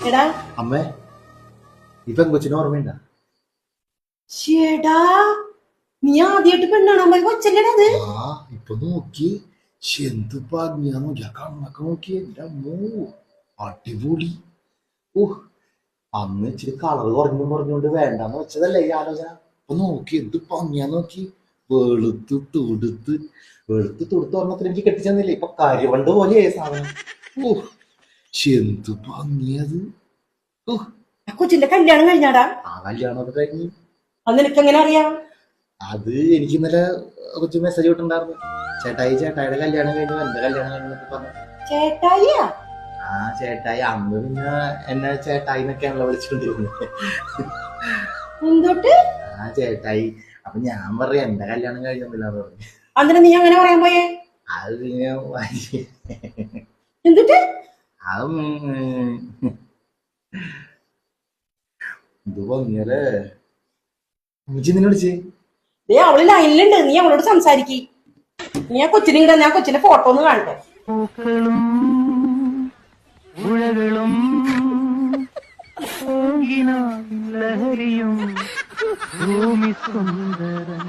എടാ അമ്മേ ഇപ്പൊ കൊച്ചിന് ഓർമ്മയുണ്ട? ചേടാ നീ ആദ്യമായിട്ട് പെണ്ണാണോ അമ്മ കൊച്ചല്ലേടാ അത്? ആ ഇപ്പൊ നോക്കി എന്ത് ഭംഗിയാ നോക്കിയാ കണ്ണൊക്കെ നോക്കി എന്റെ അമ്മോ അടിപൊളി. ഓഹ് അന്ന് ഇച്ചിരി കളർ കുറഞ്ഞുകൊണ്ട് വേണ്ടാന്ന് വെച്ചതല്ലേ ഈ ആലോചന. അപ്പൊ നോക്കി എന്ത് ഭംഗിയാ നോക്കി, വെളുത്ത് തുടുത്ത് ഒരെണ്ണത്തിന് എനിക്ക് കെട്ടിച്ചെന്നില്ലേ, ഇപ്പൊ കരിവണ്ട് പോലെയായി സാധനം. ഓഹ് എന്ത് ഭംഗിയത്. ഓഹ് ആ കൊച്ചിന്റെ കല്യാണം കഴിഞ്ഞാടാ? ആ കല്യാണമൊക്കെ കഴിഞ്ഞ്. അത് നിനക്ക് എങ്ങനെ അറിയാം? അത് എനിക്ക് ഇന്നലെ കൊച്ചു മെസ്സേജ് വിട്ടുണ്ടായിരുന്നു. ചേട്ടായിയുടെ കല്യാണം കഴിഞ്ഞു, എന്റെ കല്യാണം കഴിഞ്ഞു പറഞ്ഞു. ചേട്ടായിയാ? ആ ചേട്ടായി. അന്ന് പിന്നെ എന്നെ ചേട്ടായി എന്നൊക്കെയാണല്ലോ വിളിച്ചോണ്ടിരുന്നത്. എന്തൊട്ട്? ആ ചേട്ടായി. അപ്പൊ ഞാൻ പറയാം എന്റെ കല്യാണം കഴിഞ്ഞൊന്നുമില്ല പറഞ്ഞു. അന്നിട്ട് നീ അങ്ങനെ പറയാൻ പോയേ? അത് പിന്നെ എന്തിട്ട്? അത് ഇത് ഭംഗിയല്ലേ. ഉമ്മച്ചി നിന്നെ വിളിച്ചേ? അവള് ലൈനിലുണ്ട്, നീ അവളോട് സംസാരിക്ക്. നീ ആ കൊച്ചിനെ ഞാൻ കൊച്ചിന്റെ ഫോട്ടോ ഒന്ന് കാണട്ടെ. പൂക്കളും ഉഴകളും ലഹരിയും ഭൂമി സുന്ദരൻ